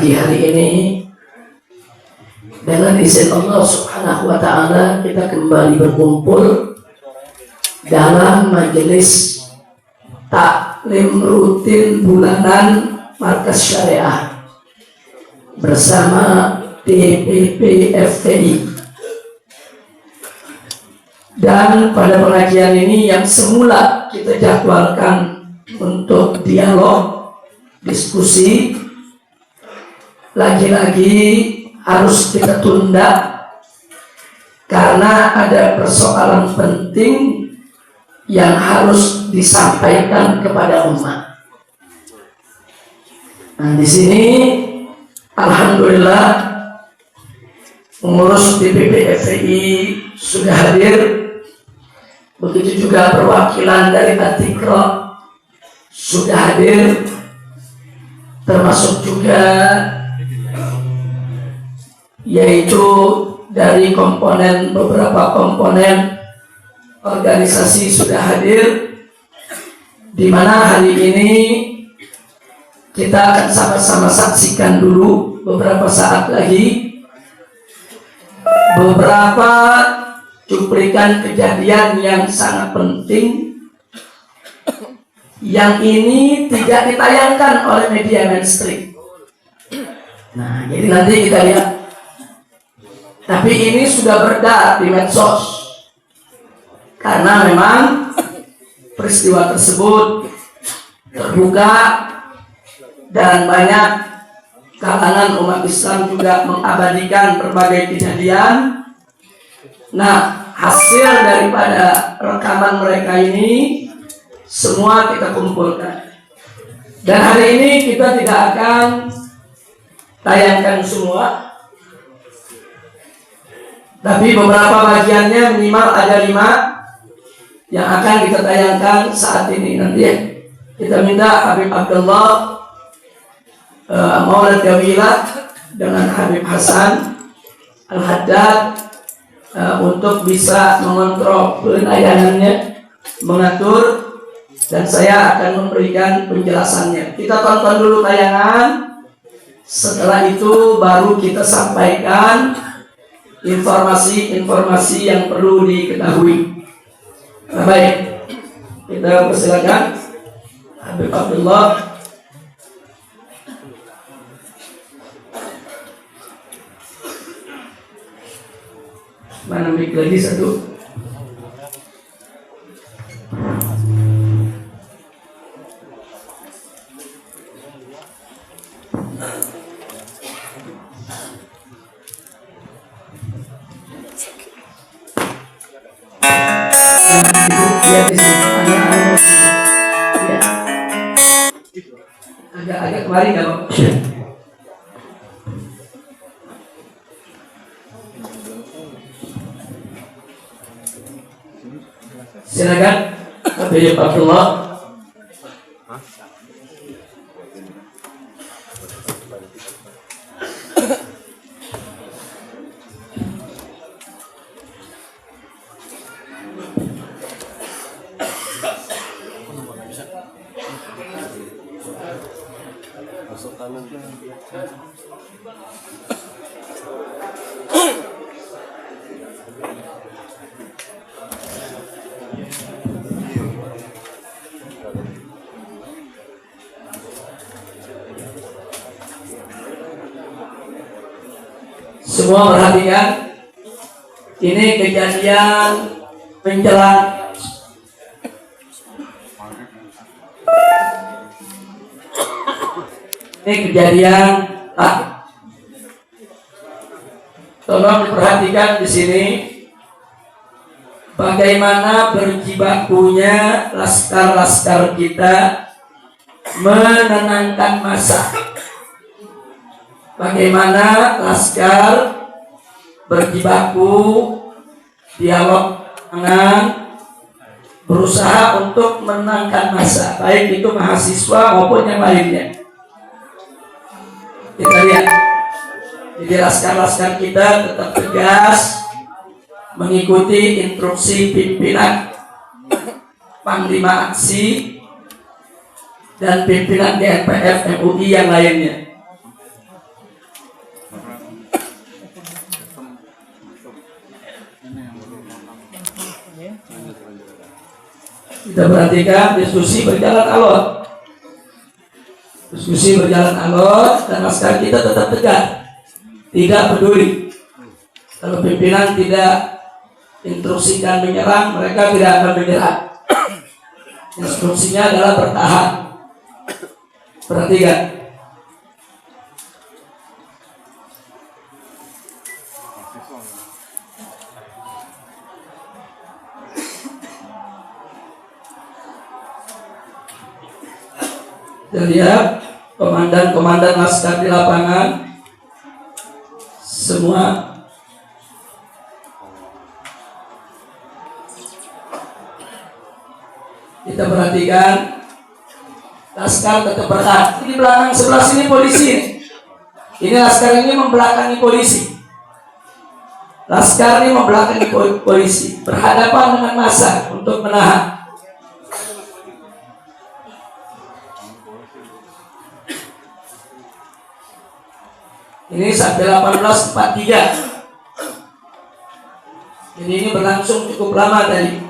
pagi hari ini dengan izin Allah Subhanahu wa Ta'ala kita kembali berkumpul dalam majelis taklim rutin bulanan Markas Syariah bersama DPP FPI. Dan pada pengajian ini yang semula kita jadwalkan untuk dialog, diskusi, lagi-lagi harus kita tunda karena ada persoalan penting yang harus disampaikan kepada umat. Nah, di sini alhamdulillah pengurus DPP FPI sudah hadir, begitu juga perwakilan dari Atikro sudah hadir, termasuk juga yaitu dari beberapa komponen organisasi sudah hadir, di mana hari ini kita akan sama-sama saksikan dulu beberapa saat lagi beberapa cuplikan kejadian yang sangat penting yang ini tidak ditayangkan oleh media mainstream. Nah, jadi nanti kita lihat. Tapi ini sudah beredar di medsos karena memang peristiwa tersebut terbuka dan banyak kalangan umat Islam juga mengabadikan berbagai kejadian. Nah, hasil daripada rekaman mereka ini semua kita kumpulkan. Dan hari ini kita tidak akan tayangkan semua, tapi beberapa bagiannya minimal ada 5 yang akan kita tayangkan saat ini. Nanti ya, kita minta Habib Abdullah Maulad Gawilah dengan Habib Hasan Al-Haddad untuk bisa mengontrol penayangannya, mengatur, dan saya akan memberikan penjelasannya. Kita tonton dulu tayangan, setelah itu baru kita sampaikan informasi-informasi yang perlu diketahui. Nah, baik, kita persilakan Habib Abdullah. Mana mic lagi satu? Agak kemarin nggak Pak? Silakan Habib Abdullah. Semua perhatikan, ini kejadian menjelang tolong diperhatikan di sini bagaimana berjibakunya laskar-laskar kita menenangkan massa. Bagaimana laskar berjibaku, dialog dengan berusaha untuk menenangkan massa, baik itu mahasiswa maupun yang lainnya. Kita lihat, jadi laskar-laskar kita tetap tegas mengikuti instruksi pimpinan Panglima Aksi dan pimpinan GNPF MUI yang lainnya. Kita perhatikan diskusi berjalan alot. Diskusi berjalan alot dan laskar kita tetap tegak, tidak peduli. Kalau pimpinan tidak instruksikan menyerang, mereka tidak akan menyerang. Instruksinya adalah bertahan. Perhatikan. Kita lihat komandan-komandan laskar di lapangan semua kita perhatikan laskar tetap bertahan. Di belakang sebelah sini polisi. Ini laskar ini membelakangi polisi. Laskar ini membelakangi polisi, berhadapan dengan massa untuk menahan. Ini sampai 18.43. Jadi ini berlangsung cukup lama tadi.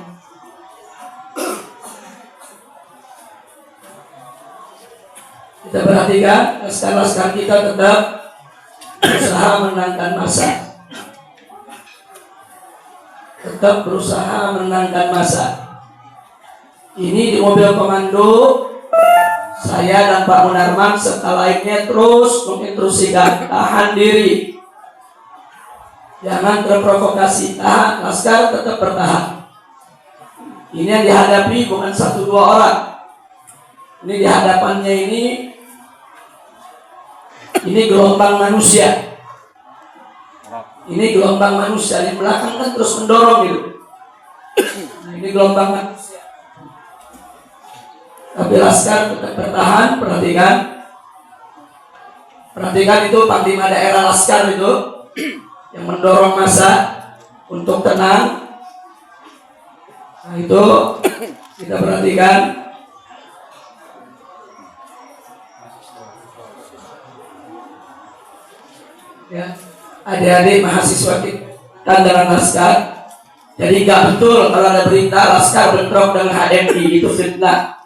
Kita perhatikan laskar-laskar kita tetap berusaha menenangkan massa. Tetap berusaha menenangkan massa. Ini di mobil komando, saya dan Pak Munarman serta lainnya terus menginstruksikan tahan diri, jangan terprovokasi, tahan, laskar tetap bertahan. Ini yang dihadapi bukan 1-2 orang. Ini di hadapannya ini gelombang manusia. Ini gelombang manusia di belakang kan terus mendorong gitu. Nah, ini gelombang manusia. Tapi laskar tetap bertahan. Perhatikan itu panglima daerah laskar itu yang mendorong massa untuk tenang. Nah itu kita perhatikan. Ya, adik-adik mahasiswa kita dengan laskar. Jadi nggak betul kalau ada berita laskar bentrok dengan HMI, itu fitnah.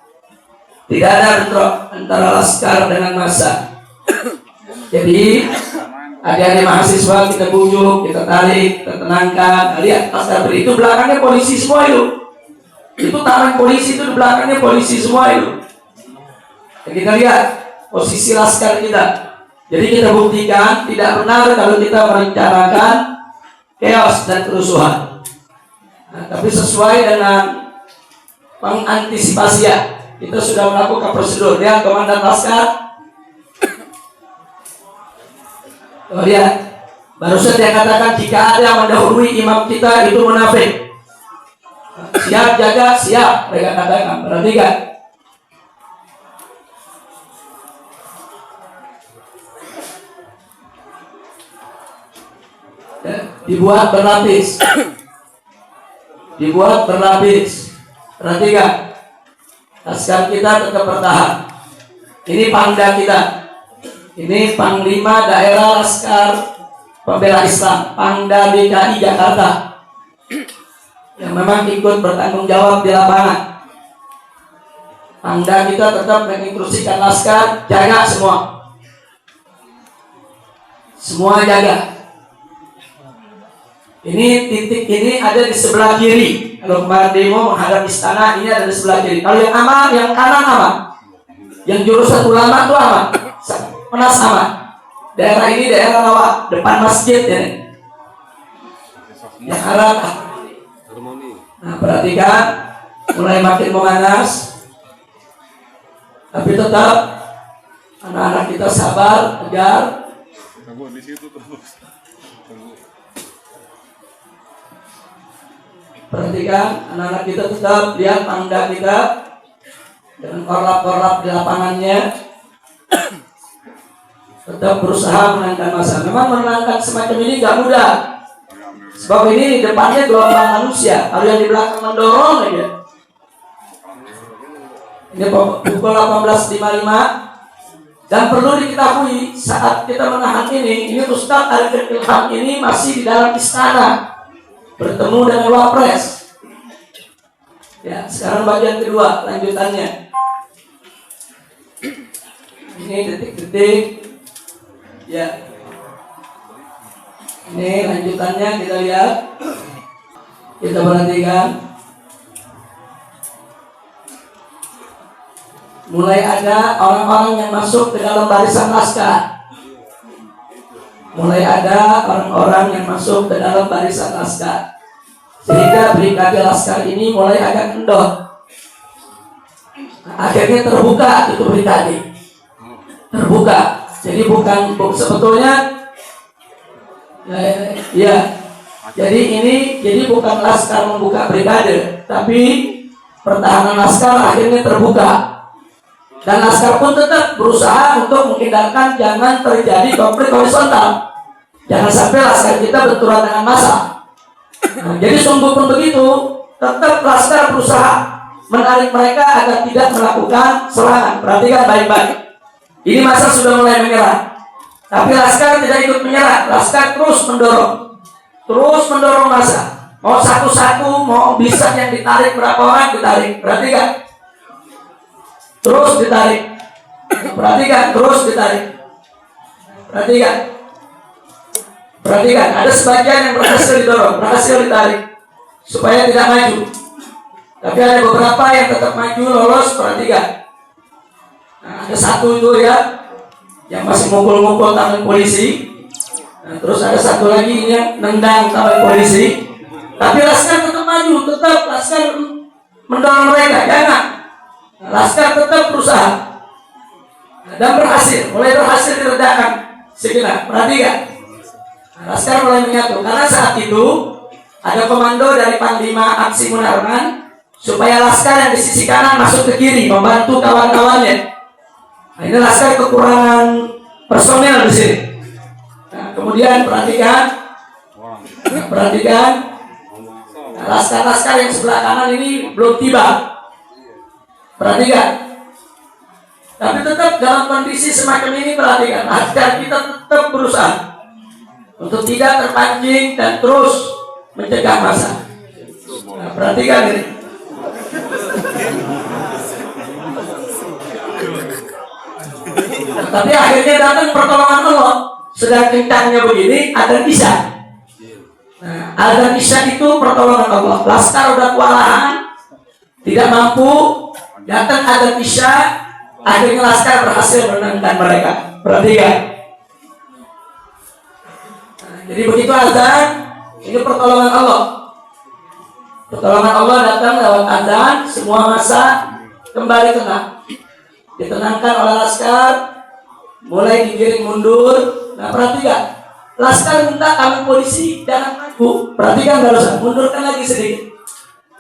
Tidak ada bentrok antara laskar dengan massa. Jadi adik-adik mahasiswa kita bujuk, kita tarik, kita tenangkan. Lihat laskar itu belakangnya polisi semua itu. Itu tangan polisi itu di belakangnya polisi semua itu. Dan kita lihat posisi laskar kita. Jadi kita buktikan tidak benar kalau kita merencanakan chaos dan kerusuhan. Nah, tapi sesuai dengan pengantisipasian. Kita sudah melakukan prosedur. Lihat komandan laskar. Lihat. Barusan dia katakan jika ada yang mendahului imam kita itu munafik. Siap jaga, siap. Mereka katakan. Perhatikan. Dibuat berlapis. Dibuat berlapis. Perhatikan. Laskar kita tetap bertahan. Ini pangda kita. Ini Panglima Daerah Laskar Pembela Islam, Pangda DKI Jakarta, yang memang ikut bertanggung jawab di lapangan. Pangda kita tetap menginstruksikan laskar, jaga semua. Semua jaga. Ini titik ini ada di sebelah kiri. Kalau kemarin demo menghadap istana, ini ada di sebelah kiri. Kalau yang aman, yang kanan aman. Yang jurusan ulama itu aman. Menas aman. Daerah ini daerah rawa, depan masjid ya. Yang arah. Nah, perhatikan, mulai makin memanas. Tapi tetap anak-anak kita sabar, tegar. Perhatikan, anak-anak kita tetap lihat pangda kita dengan korlap-korlap di lapangannya, tetap berusaha menenangkan massa. Memang menenangkan semacam ini gak mudah, sebab ini depannya gelombang manusia. Kalau yang di belakang mendorong aja. Ini pukul 18.55. Dan perlu diketahui saat kita menahan ini Ustadz Arifin Ilham ini masih di dalam istana bertemu dengan Wapres. Ya, sekarang bagian kedua lanjutannya. Ini detik-detik. Ya. Ini lanjutannya kita lihat. Kita perhatikan. Mulai ada orang-orang yang masuk ke dalam barisan laskar. Mulai ada orang-orang yang masuk ke dalam barisan laskar. Sehingga Brigadir Laskar ini mulai agak kendor. Akhirnya terbuka itu Brigadir. Terbuka. Jadi bukan sebetulnya ya. Jadi bukan Laskar membuka Brigadir, tapi pertahanan Laskar akhirnya terbuka. Dan Laskar pun tetap berusaha untuk menghindarkan jangan terjadi konflik horizontal. Jangan sampai Laskar kita benturan dengan massa. Nah, jadi sungguh pun begitu, tetap Laskar berusaha menarik mereka agar tidak melakukan serangan. Perhatikan baik-baik. Ini massa sudah mulai menyerang, tapi Laskar tidak ikut menyerang. Laskar terus mendorong massa. Mau satu-satu, mau bisa yang ditarik berapa orang ditarik. Perhatikan. Terus ditarik. Perhatikan, terus ditarik. Perhatikan, ada sebagian yang berhasil didorong, berhasil ditarik supaya tidak maju. Tapi ada beberapa yang tetap maju, lolos. Perhatikan. Nah, ada satu itu ya yang masih mukul-mukul tangan polisi. Nah, terus ada satu lagi ini yang nendang tangan polisi. Tapi Laskar tetap maju, tetap Laskar mendorong mereka, jangan. Laskar tetap berusaha dan mulai berhasil diredakan sejenak. Perhatikan, Laskar mulai menyatu karena saat itu ada komando dari Panglima Aksi Munarman supaya Laskar yang di sisi kanan masuk ke kiri membantu kawan-kawannya. Nah, ini Laskar kekurangan personel di sini. Nah, kemudian perhatikan, Laskar yang sebelah kanan ini belum tiba. Perhatikan. Tapi tetap dalam kondisi semacam ini, perhatikan, agar kita tetap berusaha untuk tidak terpancing dan terus mencegah massa. Nah, perhatikan ini. Tapi akhirnya datang pertolongan Allah. Sedang kencangnya begini, ada Isya. Nah, ada Isya itu pertolongan Allah. Laskar udah kewalahan, tidak mampu. Datang ada Isya, akhirnya Laskar berhasil menenangkan mereka. Perhatikan. Nah, jadi begitu azan, ini pertolongan Allah. Pertolongan Allah datang lewat azan, semua massa kembali tenang. Ditenangkan oleh Laskar, mulai digiring mundur. Nah, perhatikan. Laskar minta kami polisi jangan maju. Perhatikan barusan, mundurkan lagi sedikit.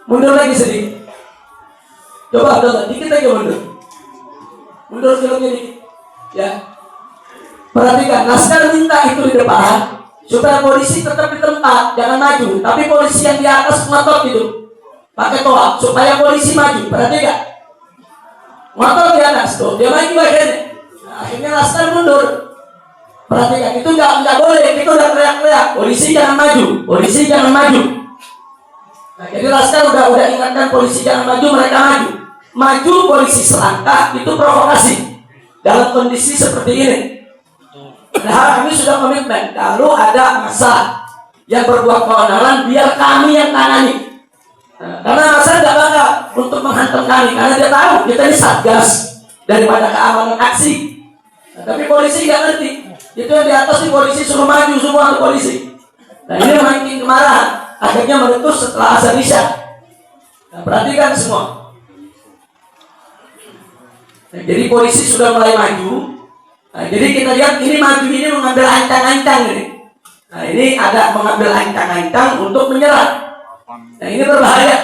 Mundur lagi sedikit. Coba, dikit aja mundur. Mundur filmnya dikit. Ya. Perhatikan, Laskar minta itu di depan supaya polisi tetap di tempat, jangan maju. Tapi polisi yang di atas ngotot itu pakai toa supaya polisi maju. Perhatikan, ngotot di atas tuh, dia maju akhirnya. Nah, akhirnya Laskar mundur. Perhatikan, itu nggak boleh, itu udah teriak-teriak, polisi jangan maju, polisi jangan maju. Nah, jadi Laskar udah ingatkan polisi jangan maju, mereka maju. Maju polisi selangkah itu provokasi dalam kondisi seperti ini. Padahal kami sudah komitmen kalau ada massa yang berbuat keonaran biar kami yang tangani. Nah, karena massa tidak bakal untuk menghantam kami karena dia tahu kita ini satgas daripada keamanan aksi. Nah, tapi polisi nggak ngerti. Itu yang di atas di polisi suruh maju semua ke polisi. Nah, ini makin kemarahan. Akhirnya meletus setelah azan Isya. Nah, perhatikan semua. Nah, jadi polisi sudah mulai maju. Nah, jadi kita lihat ini maju ini mengambil ancang-ancang ini. Nah, ini ada mengambil ancang-ancang untuk menyerang. Nah, ini berbahaya.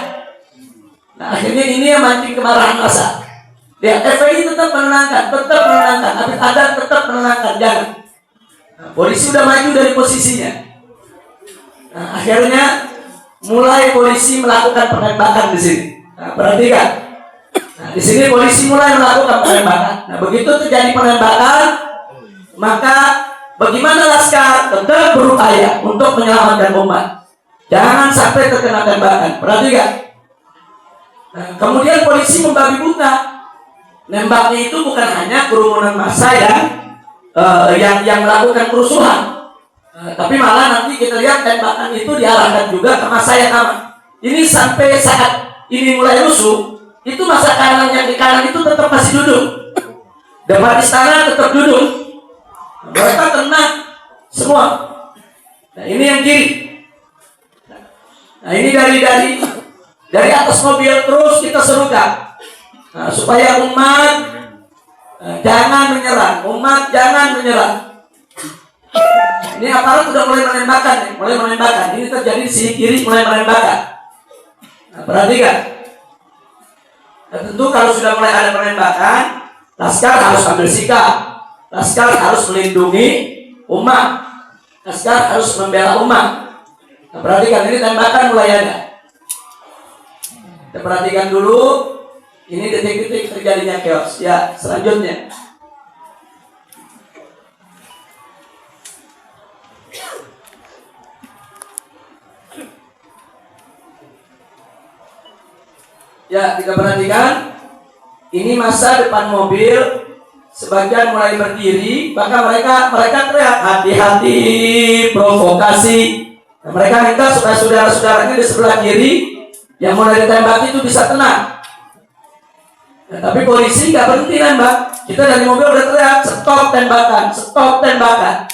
Nah, akhirnya ini yang mancing kemarahan massa. Lihat, FPI tetap menenangkan, tapi ada tetap menenangkan, jangan. Nah, polisi sudah maju dari posisinya. Nah, akhirnya mulai polisi melakukan penembakan di sini. Nah, perhatikan. Nah, di sini polisi mulai melakukan penembakan. Nah, begitu terjadi penembakan, maka bagaimana laskar tetap berupaya untuk menyelamatkan umat. Jangan sampai terkena tembakan. Perhatikan. Nah, kemudian polisi membabi buta. Nembaknya itu bukan hanya kerumunan massa yang melakukan kerusuhan, tapi malah nanti kita lihat tembakan itu diarahkan juga ke massa yang aman. Ini sampai saat ini mulai rusuh, itu massa kanan yang di kanan itu tetap masih duduk, depan istana tetap duduk, mereka tenang semua. Nah, ini yang kiri. Nah, ini dari atas mobil terus kita serukan, supaya umat jangan menyerah, umat jangan menyerah. Ini aparat sudah mulai menembakkan, Ini terjadi di sisi kiri mulai menembakkan. Nah, perhatikan. Nah, tentu kalau sudah mulai ada penembakan, laskar harus ambil sikap. Laskar harus melindungi umat. Laskar harus membela umat. Nah, perhatikan, ini tembakan mulai ada. Kita perhatikan dulu. Ini detik-detik terjadinya chaos. Ya, selanjutnya. Ya, kita perhatikan. Ini masa depan mobil, sebagian mulai berdiri, bahkan mereka teriak hati-hati, provokasi. Nah, mereka minta supaya saudara-saudaranya di sebelah kiri yang mulai ditembak itu bisa tenang. Nah, tapi polisi nggak berhenti nembak. Kita dari mobil udah teriak stop tembakan, stop tembakan.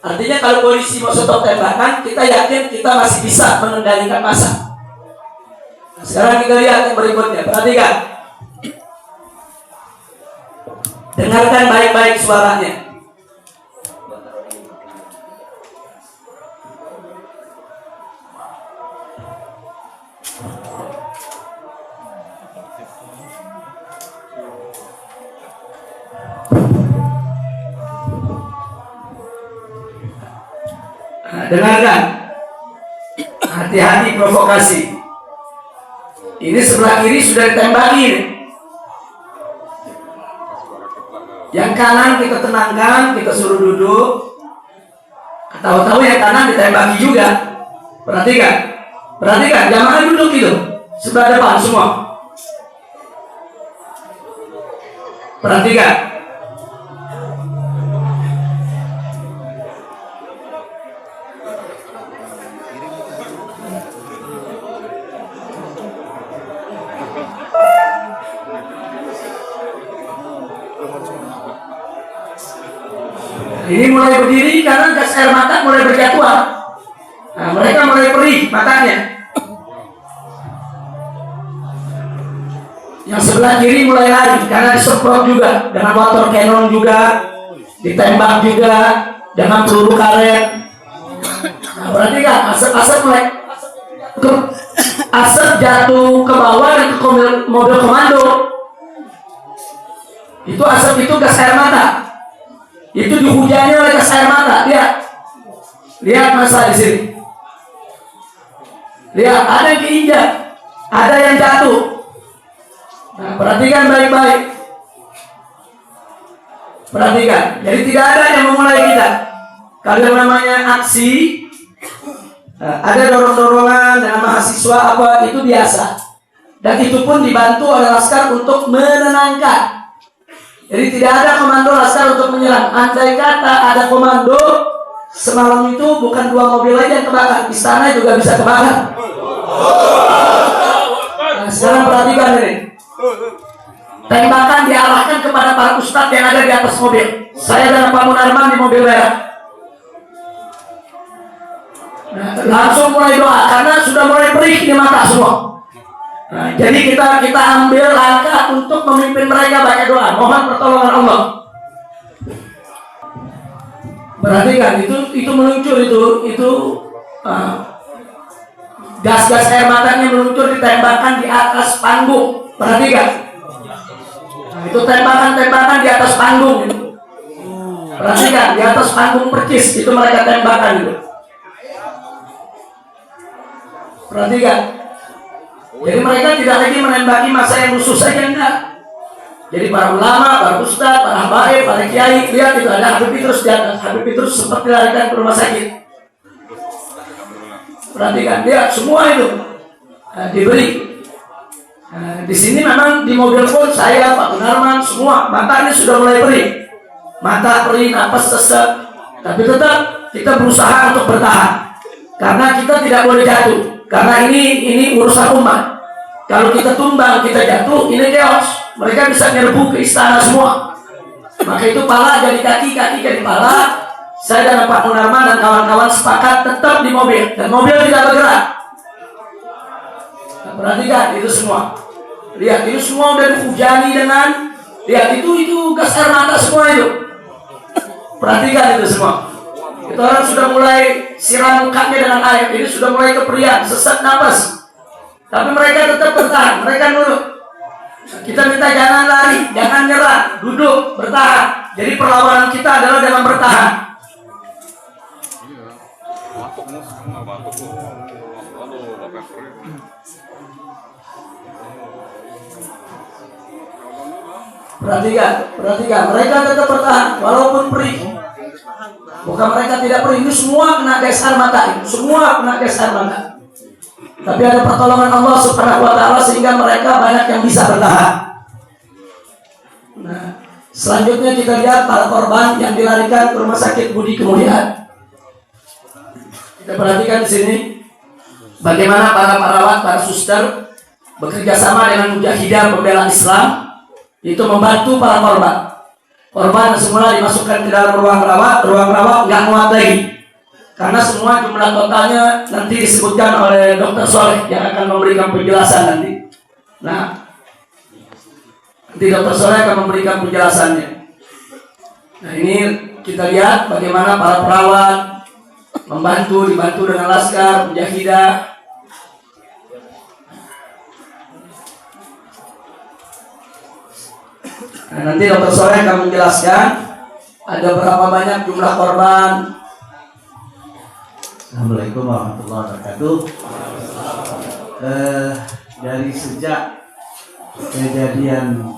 Artinya kalau polisi mau stop tembakan, kita yakin kita masih bisa mengendalikan massa. Nah, sekarang kita lihat yang berikutnya. Perhatikan. Dengarkan baik-baik suaranya. Nah, dengarkan. Hati-hati provokasi. Ini sebelah kiri sudah ditembaki. Yang kanan kita tenangkan, kita suruh duduk. Tahu-tahu yang kanan ditembaki juga. Perhatikan, jamaah duduk itu sebelah depan semua. Perhatikan. Ini mulai berdiri karena gas air mata mulai berjatuhan. Nah, mereka mulai perih matanya. Yang sebelah kiri mulai lari karena disemprot juga dengan water cannon juga, ditembak juga dengan peluru karet. Nah, berarti kan asap mulai asap jatuh ke bawah dan ke mobil komando. Itu asap itu gas air mata. Itu dihujani oleh gas air mata. Lihat masa di sini. Lihat, ada yang keinjak, ada yang jatuh. Nah, perhatikan baik-baik. Perhatikan. Jadi tidak ada yang memulai kita. Kalau namanya aksi, ada dorong-dorongan dengan mahasiswa apa itu biasa. Dan itu pun dibantu oleh laskar untuk menenangkan. Jadi tidak ada komando laskar untuk menyerang. Andai kata ada komando, semalam itu bukan 2 mobil aja yang kebakar, istana juga bisa kebakar. Nah, sekarang perhatikan ini. Tembakan diarahkan kepada para ustadz yang ada di atas mobil. Saya dan Pak Munarman di mobil merah. Nah, langsung mulai doa karena sudah mulai perih di mata semua. Nah, jadi kita ambil langkah untuk memimpin mereka baca doa, mohon pertolongan Allah. Perhatikan itu meluncur itu gas-gas air matanya meluncur ditembakkan di atas panggung. Perhatikan. Nah, itu tembakan di atas panggung. Perhatikan di atas panggung percis itu mereka tembakan itu. Perhatikan. Jadi mereka tidak lagi menembaki masa yang khusus saja, enggak. Jadi para ulama, para ustadz, para habaib, para kiai, lihat itu ada Habib Petrus di atas. Habib Petrus sempat dilarikan ke rumah sakit. Perhatikan, lihat semua itu diberi. Di sini memang di mobil pun saya, Pak Gunarman, semua mata ini sudah mulai perih. Mata perih, napas sesak. Tapi tetap kita berusaha untuk bertahan. Karena kita tidak boleh jatuh. Karena ini urusan umat. Kalau kita tumbang, kita jatuh, ini chaos. Mereka bisa nyerbu ke istana semua. Maka itu pala jadi kaki, kaki jadi pala. Saya dan Pak Munarman dan kawan-kawan sepakat tetap di mobil. Dan mobil tidak bergerak. Nah, perhatikan itu semua. Lihat itu semua udah dihujani dengan. Lihat itu gas air mata semua itu. Perhatikan itu semua. Itu orang sudah mulai siram mukanya dengan air. Ini sudah mulai keperian, sesak napas. Tapi mereka tetap bertahan, mereka nurut. Kita minta jangan lari, jangan nyerah, duduk, bertahan. Jadi perlawanan kita adalah dalam bertahan. Perhatikan, mereka tetap bertahan walaupun perih. Bukan mereka tidak perih, ini semua kena gas air mata, semua kena gas air mata. Tapi ada pertolongan Allah Subhanahu wa Ta'ala sehingga mereka banyak yang bisa bertahan. Nah, selanjutnya kita lihat para korban yang dilarikan ke rumah sakit Budi Kemuliaan. Kita perhatikan di sini bagaimana para perawat, para suster bekerja sama dengan mujahidah pembela Islam itu membantu para korban. Korban semula dimasukkan ke dalam ruang rawat nggak muat lagi. Karena semua jumlah totalnya nanti disebutkan oleh Dr. Soleh yang akan memberikan penjelasan nanti. Nah, nanti Dr. Soleh akan memberikan penjelasannya. Nah, ini kita lihat bagaimana para perawat dibantu dengan laskar, mujahidah. Nah, nanti Dr. Soleh akan menjelaskan ada berapa banyak jumlah korban. Assalamualaikum warahmatullahi wabarakatuh. Dari sejak kejadian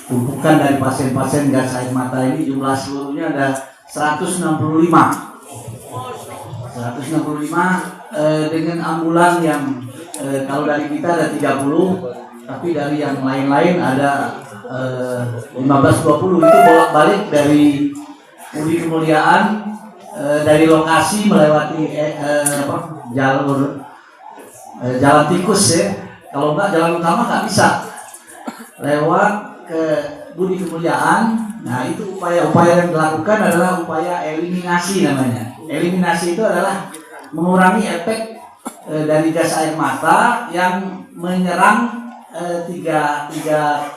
tumpukan dari pasien-pasien gas air mata ini jumlah seluruhnya ada 165 dengan ambulan yang kalau dari kita ada 30, tapi dari yang lain-lain ada 15-20. Itu bolak-balik dari Budi Kemuliaan, dari lokasi melewati jalan tikus ya. Kalau enggak jalan utama nggak bisa lewat ke Budi Kemuliaan. Nah, itu upaya-upaya yang dilakukan adalah upaya eliminasi namanya. Eliminasi itu adalah mengurangi efek dari gas air mata yang menyerang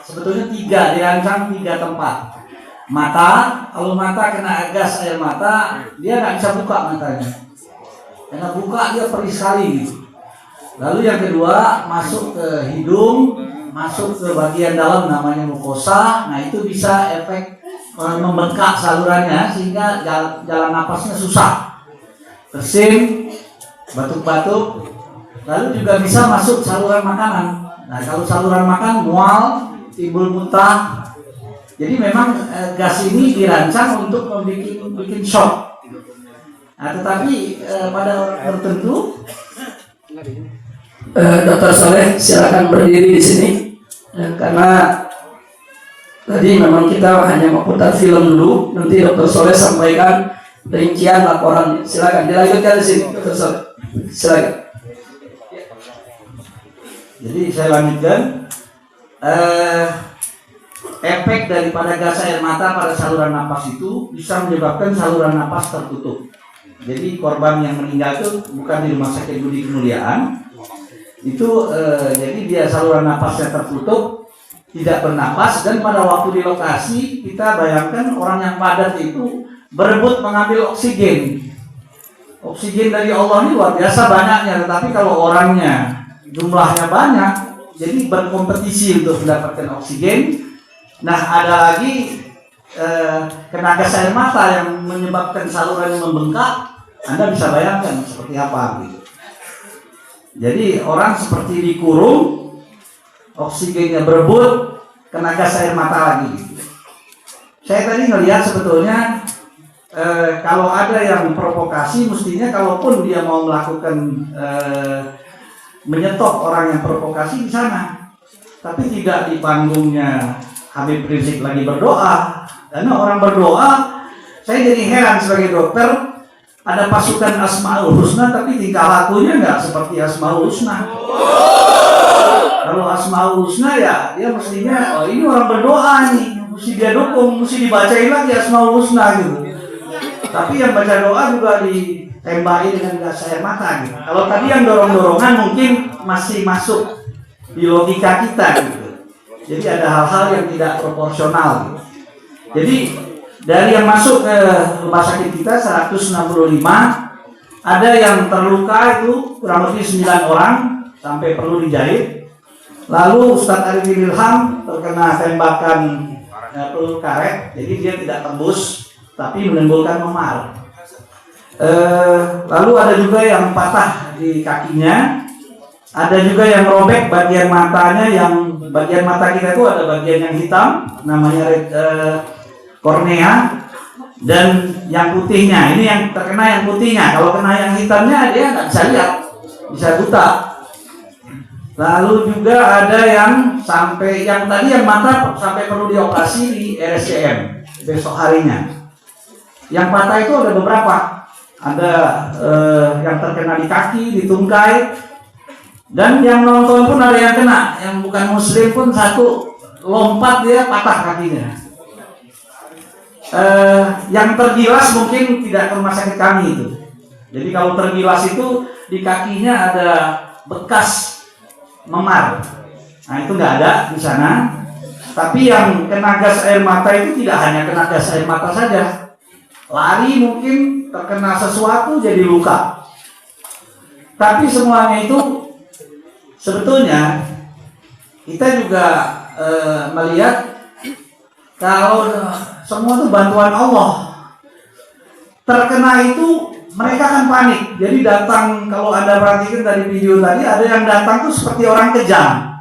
sebetulnya dirancang tiga tempat. Mata, kalau mata kena gas air mata, dia nggak bisa buka matanya. Karena buka dia perih sekali gitu. Lalu yang kedua, masuk ke hidung, masuk ke bagian dalam namanya mukosa. Nah, itu bisa efek membengkak salurannya sehingga jalan napasnya susah. Bersin, batuk-batuk. Lalu juga bisa masuk saluran makanan. Nah, kalau saluran makan mual, timbul muntah. Jadi memang gas ini dirancang untuk membuat shock. Nah, tetapi pada tertentu, Dr. Soleh silakan berdiri di sini. Karena tadi memang kita hanya memutar film dulu. Nanti Dr. Soleh sampaikan rincian laporan. Silakan dilanjutkan di sini, Dr. Soleh. Silakan. Jadi saya lanjutkan. Efek daripada gas air mata pada saluran napas itu bisa menyebabkan saluran napas tertutup. Jadi korban yang meninggal itu bukan di rumah sakit Budi Kemuliaan. Itu jadi dia saluran napasnya tertutup, tidak bernapas, dan pada waktu di lokasi kita bayangkan orang yang padat itu berebut mengambil oksigen. Oksigen dari Allah ini luar biasa banyaknya, tetapi kalau orangnya jumlahnya banyak, jadi berkompetisi untuk mendapatkan oksigen. Nah, ada lagi kena gas air mata yang menyebabkan saluran membengkak. Anda bisa bayangkan seperti apa gitu. Jadi orang seperti dikurung, oksigennya berebut, kena gas air mata lagi. Saya tadi ngelihat sebetulnya kalau ada yang provokasi, mestinya kalaupun dia mau melakukan menyetop orang yang provokasi di sana, tapi tidak di panggungnya Habib Rizik lagi berdoa. Karena orang berdoa, saya jadi heran sebagai dokter, ada pasukan Asmaul Husna tapi tingkah lakunya nggak seperti Asmaul Husna. Kalau Asmaul Husna ya dia mestinya, oh ini orang berdoa nih, mesti dia dukung, mesti dibacain lagi Asmaul Husna gitu. Tapi yang baca doa juga ditembaki dengan gas air mata gitu. Kalau tadi yang dorong-dorongan mungkin masih masuk di logika kita gitu. Jadi ada hal-hal yang tidak proporsional gitu. Jadi dari yang masuk ke rumah sakit kita 165, ada yang terluka itu kurang lebih 9 orang sampai perlu dijahit. Lalu Ustadz Arifin Ilham terkena tembakan peluru karet, jadi dia tidak tembus tapi menimbulkan memar. Lalu ada juga yang patah di kakinya, ada juga yang robek bagian matanya, yang bagian mata kita itu ada bagian yang hitam namanya kornea, dan yang putihnya, ini yang terkena yang putihnya. Kalau kena yang hitamnya dia nggak bisa lihat, bisa buta. Lalu juga ada yang sampai, yang tadi yang mata sampai perlu dioperasi di RSCM besok harinya. Yang patah itu ada beberapa, ada yang terkena di kaki, di tungkai, dan yang nonton pun ada yang kena, yang bukan muslim pun satu lompat dia patah kakinya. Yang tergilas mungkin tidak ke rumah sakit kami itu. Jadi kalau tergilas itu di kakinya ada bekas memar. Nah itu nggak ada di sana. Tapi yang kena gas air mata itu tidak hanya kena gas air mata saja. Lari mungkin terkena sesuatu jadi luka. Tapi semuanya itu sebetulnya kita juga melihat kalau semua itu bantuan Allah. Terkena itu mereka kan panik. Jadi datang, kalau Anda perhatikan dari video tadi, ada yang datang tuh seperti orang kejam.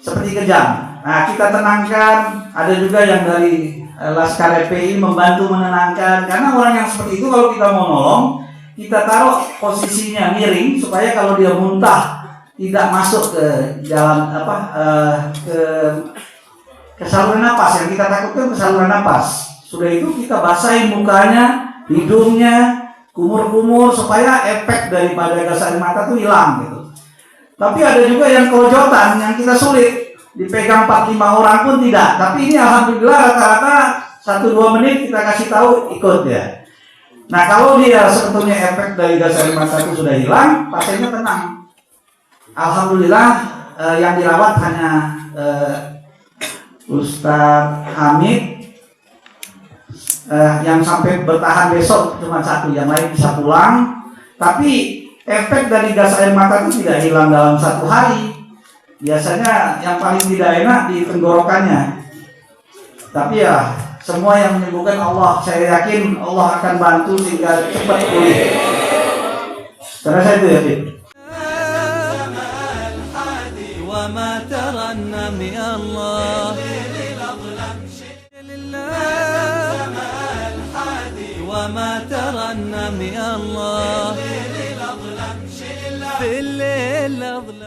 Seperti kejam. Nah kita tenangkan. Ada juga yang dari Laskar FPI membantu menenangkan. Karena orang yang seperti itu kalau kita mau nolong, kita taruh posisinya miring supaya kalau dia muntah tidak masuk ke jalan ke saluran napas. Yang kita takutkan ke saluran napas. Sudah itu kita basahin mukanya, hidungnya, kumur-kumur supaya efek daripada gas air mata itu hilang gitu. Tapi ada juga yang kelojotan yang kita sulit, dipegang 4-5 orang pun tidak. Tapi ini alhamdulillah rata-rata 1-2 menit kita kasih tahu ikut ya. Nah kalau dia sebetulnya efek dari gas air mata itu sudah hilang, pasiennya tenang. Alhamdulillah yang dirawat hanya Ustadz Hamid, yang sampai bertahan besok cuma 1, yang lain bisa pulang. Tapi efek dari gas air mata itu tidak hilang dalam 1 hari. Biasanya yang paling tidak enak di tenggorokannya. Tapi ya semua yang menyembuhkan Allah. Saya yakin Allah akan bantu sehingga cepat pulih. Karena saya itu yakin. وما ترنم يا الله في الليل أظلم